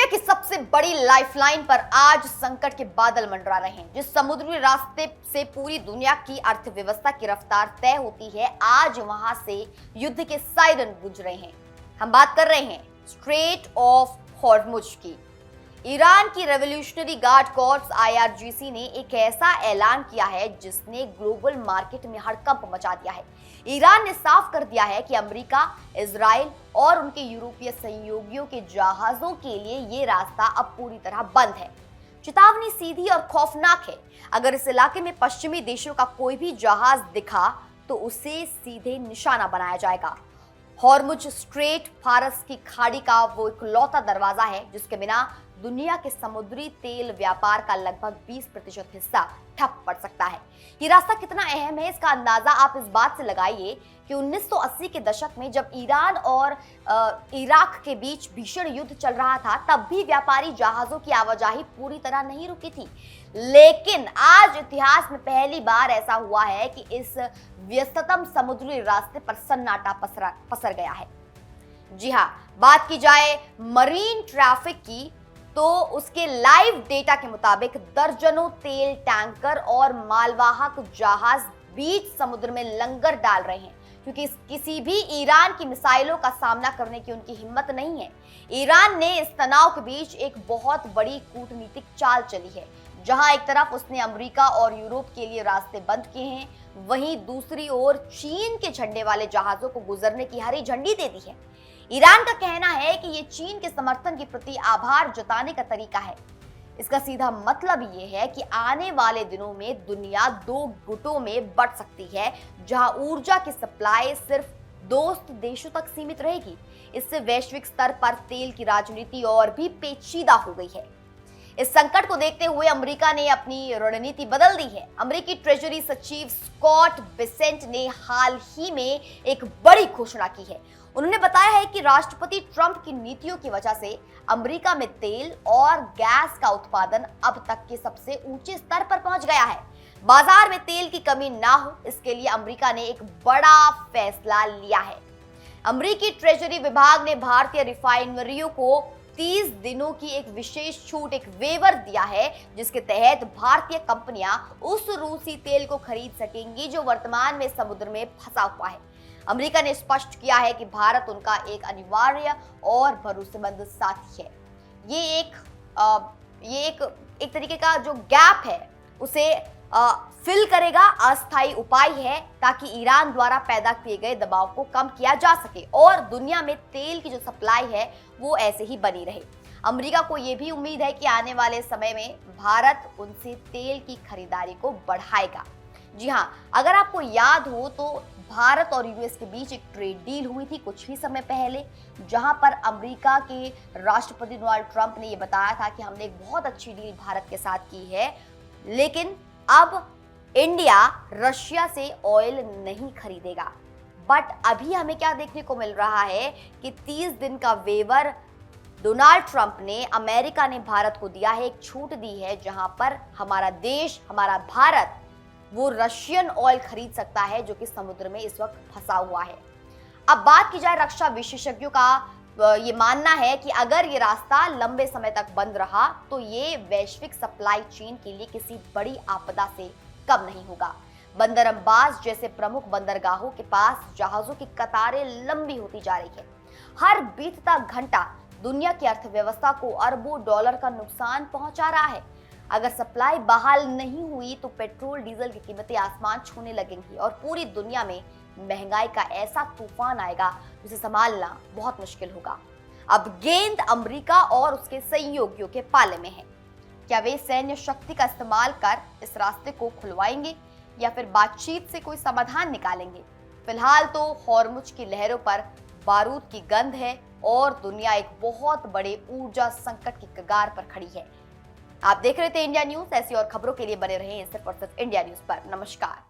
की सबसे बड़ी लाइफलाइन पर आज संकट के बादल मंडरा रहे हैं। जिस समुद्री रास्ते से पूरी दुनिया की अर्थव्यवस्था की रफ्तार तय होती है, आज वहां से युद्ध के सायरन गूंज रहे हैं। हम बात कर रहे हैं स्ट्रेट ऑफ हॉर्मुज की। ईरान की रेवोल्यूशनरी गार्ड कॉर्प्स IRGC ने एक ऐसा ऐलान किया है जिसने ग्लोबल मार्केट में हड़कंप मचा दिया है। ईरान ने साफ कर दिया है कि अमेरिका, इजराइल और उनके यूरोपीय सहयोगियों के जहाजों के लिए ये रास्ता अब पूरी तरह बंद है। चेतावनी सीधी और खौफनाक है। अगर इस इलाके में पश्चिमी देशों का कोई भी जहाज दिखा तो उसे सीधे निशाना बनाया जाएगा। हॉर्मुज स्ट्रेट फारस की खाड़ी का वो इकलौता दरवाजा है जिसके बिना दुनिया के समुद्री तेल व्यापार का लगभग 20% हिस्सा ठप पड़ सकता है। ये रास्ता कितना अहम है, इसका अंदाजा आप इस बात से लगाइए कि 1980 के दशक में जब ईरान और इराक के बीच भीषण युद्ध चल रहा था, तब भी व्यापारी जहाजों की आवाजाही पूरी तरह नहीं रुकी थी। लेकिन आज इतिहास में पहली बार ऐसा हुआ है कि इस व्यस्ततम समुद्री रास्ते पर सन्नाटा पसर गया है। जी हाँ, बात की जाए मरीन ट्रैफिक की तो उसके लाइव डेटा के मुताबिक दर्जनों तेल टैंकर और मालवाहक जहाज बीच समुद्र में लंगर डाल रहे हैं, क्योंकि किसी भी ईरान की मिसाइलों का सामना करने की उनकी हिम्मत नहीं है। ईरान ने इस तनाव के बीच एक बहुत बड़ी कूटनीतिक चाल चली है। जहां एक तरफ उसने अमेरिका और यूरोप के लिए रास्ते बंद किए हैं, वहीं दूसरी ओर चीन के झंडे वाले जहाजों को गुजरने की हरी झंडी दे दी है। ईरान का कहना है कि ये चीन के समर्थन के प्रति आभार जताने का तरीका है। इसका सीधा मतलब ये है कि आने वाले दिनों में दुनिया दो गुटों में बढ़ सकती है, जहां ऊर्जा की सप्लाई सिर्फ दोस्त देशों तक सीमित रहेगी। इससे वैश्विक स्तर पर तेल की राजनीति और भी पेचीदा हो गई है। इस संकट को देखते हुए अमेरिका ने अपनी रणनीति बदल दी है। अमेरिकी ट्रेजरी सचिव स्कॉट बेसेंट ने हाल ही में एक बड़ी घोषणा की है। उन्होंने बताया है कि राष्ट्रपति ट्रंप की नीतियों की वजह से अमेरिका में तेल और गैस का उत्पादन अब तक के सबसे ऊंचे स्तर पर पहुंच गया है। बाजार में तेल की कमी ना हो, इसके लिए अमेरिका ने एक बड़ा फैसला लिया है। अमेरिकी ट्रेजरी विभाग ने भारतीय रिफाइनरियों को 30 दिनों की एक विशेष छूट, एक वेवर दिया है, जिसके तहत भारतीय कंपनियां उस रूसी तेल को खरीद सकेंगी जो वर्तमान में समुद्र में फंसा हुआ है। अमेरिका ने स्पष्ट किया है कि भारत उनका एक अनिवार्य और भरोसेमंद साथी है। ये एक तरीके का जो गैप है उसे फिल करेगा, अस्थायी उपाय है, ताकि ईरान द्वारा पैदा किए गए दबाव को कम किया जा सके और दुनिया में तेल की जो सप्लाई है वो ऐसे ही बनी रहे। अमेरिका को ये भी उम्मीद है कि आने वाले समय में भारत उनसे तेल की खरीदारी को बढ़ाएगा। जी हाँ, अगर आपको याद हो तो भारत और यूएस के बीच एक ट्रेड डील हुई थी कुछ ही समय पहले, जहां पर अमेरिका के राष्ट्रपति डोनाल्ड ट्रंप ने ये बताया था कि हमने एक बहुत अच्छी डील भारत के साथ की है, लेकिन अब इंडिया रशिया से ऑयल नहीं खरीदेगा। बट अभी हमें क्या देखने को मिल रहा है कि 30 दिन का वेवर डोनाल्ड ट्रंप ने, अमेरिका ने भारत को दिया है, एक छूट दी है जहां पर हमारा देश, हमारा भारत वो रशियन ऑयल खरीद सकता है जो कि समुद्र में इस वक्त फंसा हुआ है। अब बात की जाए रक्षा विशेषज्ञों का ये मानना है कि अगर ये रास्ता लंबे समय तक बंद रहा तो ये वैश्विक सप्लाई चेन के लिए किसी बड़ी आपदा से कम नहीं होगा। बंदर अब्बास जैसे प्रमुख बंदरगाहों के पास जहाजों की कतारें लंबी होती जा रही है। हर बीतता घंटा दुनिया की अर्थव्यवस्था को अरबों डॉलर का नुकसान पहुंचा रहा है। अगर सप्लाई बहाल नहीं हुई तो पेट्रोल डीजल की कीमतें आसमान छूने लगेंगी और पूरी दुनिया में महंगाई का ऐसा तूफान आएगा जिसे संभालना बहुत मुश्किल होगा। अब गेंद अमेरिका और उसके सहयोगियों के पाले में है। क्या वे सैन्य शक्ति का इस्तेमाल कर इस रास्ते को खुलवाएंगे या फिर बातचीत से कोई समाधान निकालेंगे? फिलहाल तो हॉर्मुज की लहरों पर बारूद की गंध है और दुनिया एक बहुत बड़े ऊर्जा संकट की कगार पर खड़ी है। आप देख रहे थे इंडिया न्यूज। ऐसी और खबरों के लिए बने रहें सिर्फ और सिर्फ इंडिया न्यूज पर। नमस्कार।